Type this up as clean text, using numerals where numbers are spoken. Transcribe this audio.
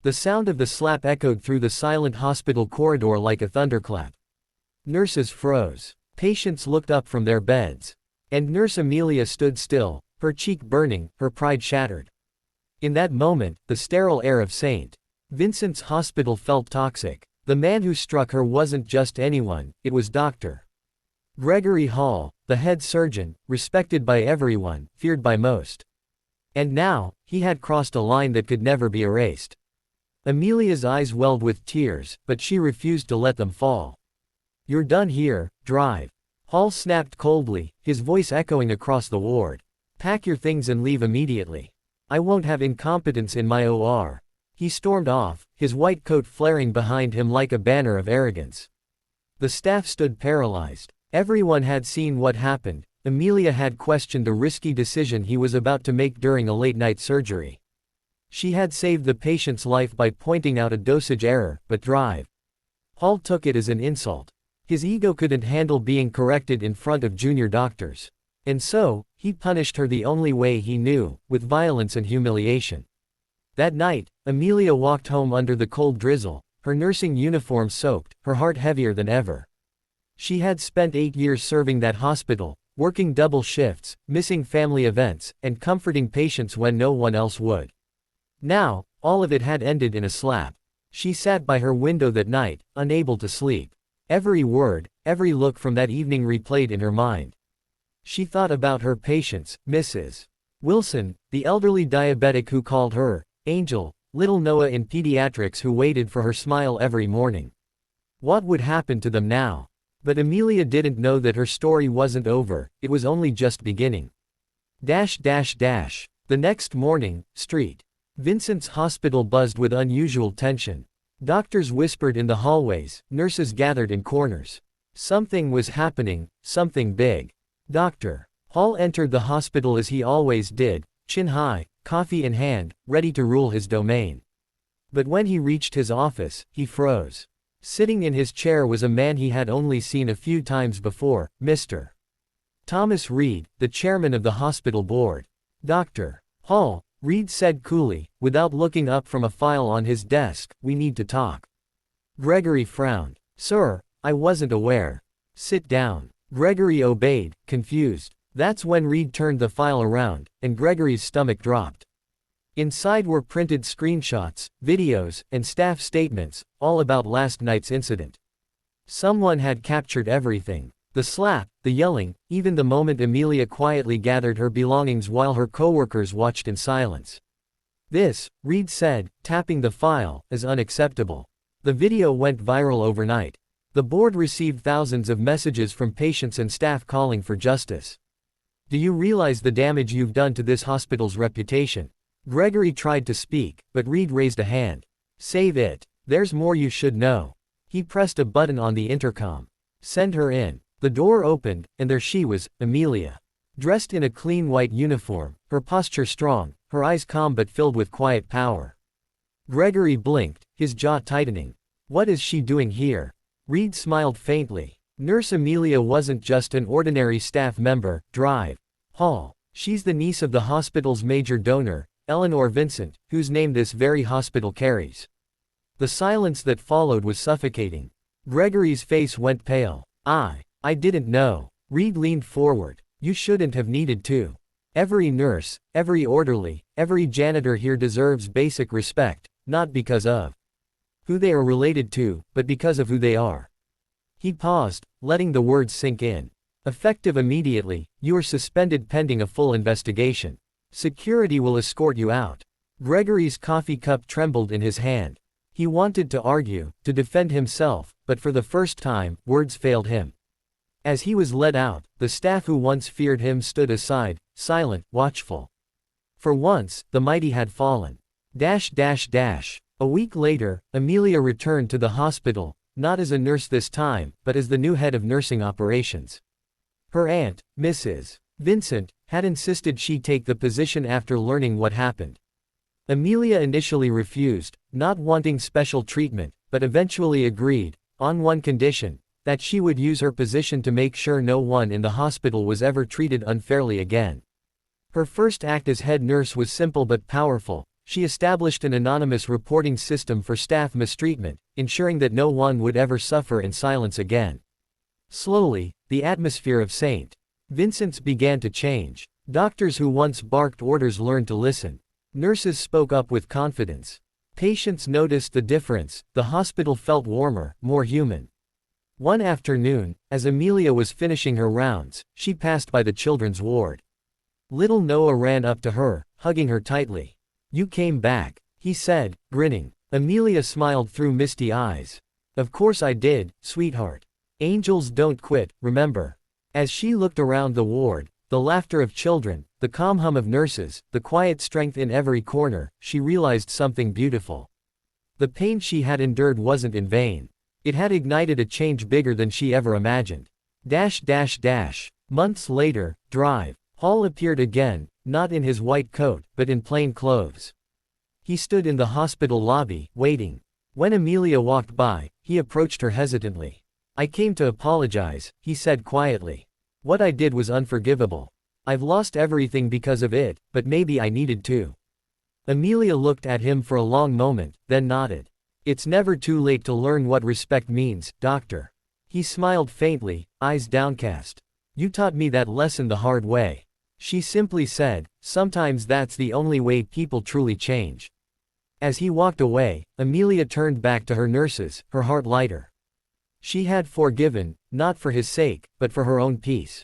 The sound of the slap echoed through the silent hospital corridor like a thunderclap. Nurses froze. Patients looked up from their beds. And Nurse Amelia stood still, her cheek burning, her pride shattered. In that moment, the sterile air of St. Vincent's Hospital felt toxic. The man who struck her wasn't just anyone, it was Dr. Gregory Hall, the head surgeon, respected by everyone, feared by most. And now, he had crossed a line that could never be erased. Amelia's eyes welled with tears, but she refused to let them fall. "You're done here, drive." Hall snapped coldly, his voice echoing across the ward. "Pack your things and leave immediately. I won't have incompetence in my OR." He stormed off, his white coat flaring behind him like a banner of arrogance. The staff stood paralyzed. Everyone had seen what happened. Amelia had questioned the risky decision he was about to make during a late-night surgery. She had saved the patient's life by pointing out a dosage error, but drive. Hall took it as an insult. His ego couldn't handle being corrected in front of junior doctors. And so, he punished her the only way he knew, with violence and humiliation. That night, Amelia walked home under the cold drizzle, her nursing uniform soaked, her heart heavier than ever. She had spent 8 years serving that hospital, working double shifts, missing family events, and comforting patients when no one else would. Now, all of it had ended in a slap. She sat by her window that night, unable to sleep. Every word, every look from that evening replayed in her mind. She thought about her patients, Mrs. Wilson, the elderly diabetic who called her Angel, little Noah in pediatrics who waited for her smile every morning. What would happen to them now? But Amelia didn't know that her story wasn't over, it was only just beginning. The next morning, St. Vincent's Hospital buzzed with unusual tension. Doctors whispered in the hallways, nurses gathered in corners. Something was happening, something big. Dr. Hall entered the hospital as he always did, chin high, coffee in hand, ready to rule his domain. But when he reached his office, he froze. Sitting in his chair was a man he had only seen a few times before, Mr. Thomas Reed, the chairman of the hospital board. "Dr. Hall," Reed said coolly, without looking up from a file on his desk, "we need to talk." Gregory frowned. "Sir, I wasn't aware." "Sit down." Gregory obeyed, confused. That's when Reed turned the file around, and Gregory's stomach dropped. Inside were printed screenshots, videos, and staff statements, all about last night's incident. Someone had captured everything. The slap, the yelling, even the moment Amelia quietly gathered her belongings while her coworkers watched in silence. "This," Reed said, tapping the file, "is unacceptable." The video went viral overnight. The board received thousands of messages from patients and staff calling for justice. "Do you realize the damage you've done to this hospital's reputation?" Gregory tried to speak, but Reed raised a hand. "Save it. There's more you should know." He pressed a button on the intercom. "Send her in." The door opened, and there she was, Amelia. Dressed in a clean white uniform, her posture strong, her eyes calm but filled with quiet power. Gregory blinked, his jaw tightening. "What is she doing here?" Reed smiled faintly. "Nurse Amelia wasn't just an ordinary staff member, Drive. Hall. She's the niece of the hospital's major donor, Eleanor Vincent, whose name this very hospital carries." The silence that followed was suffocating. Gregory's face went pale. I didn't know." Reed leaned forward. "You shouldn't have needed to. Every nurse, every orderly, every janitor here deserves basic respect, not because of who they are related to, but because of who they are." He paused, letting the words sink in. "Effective immediately, you are suspended pending a full investigation. Security will escort you out." Gregory's coffee cup trembled in his hand. He wanted to argue, to defend himself, but for the first time, words failed him. As he was led out, the staff who once feared him stood aside, silent, watchful. For once, the mighty had fallen. A week later, Amelia returned to the hospital, not as a nurse this time, but as the new head of nursing operations. Her aunt, Mrs. Vincent, had insisted she take the position after learning what happened. Amelia initially refused, not wanting special treatment, but eventually agreed, on one condition, that she would use her position to make sure no one in the hospital was ever treated unfairly again. Her first act as head nurse was simple but powerful. She established an anonymous reporting system for staff mistreatment, ensuring that no one would ever suffer in silence again. Slowly, the atmosphere of St. Vincent's began to change. Doctors who once barked orders learned to listen. Nurses spoke up with confidence. Patients noticed the difference. The hospital felt warmer, more human. One afternoon, as Amelia was finishing her rounds, she passed by the children's ward. Little Noah ran up to her, hugging her tightly. "You came back," he said, grinning. Amelia smiled through misty eyes. "Of course I did, sweetheart. Angels don't quit, remember?" As she looked around the ward, the laughter of children, the calm hum of nurses, the quiet strength in every corner, she realized something beautiful. The pain she had endured wasn't in vain. It had ignited a change bigger than she ever imagined. Months later, Drive. Hall appeared again, not in his white coat, but in plain clothes. He stood in the hospital lobby, waiting. When Amelia walked by, he approached her hesitantly. "I came to apologize," he said quietly. "What I did was unforgivable. I've lost everything because of it, but maybe I needed to." Amelia looked at him for a long moment, then nodded. "It's never too late to learn what respect means, doctor." He smiled faintly, eyes downcast. "You taught me that lesson the hard way." She simply said, "Sometimes that's the only way people truly change." As he walked away, Amelia turned back to her nurses, her heart lighter. She had forgiven, not for his sake, but for her own peace.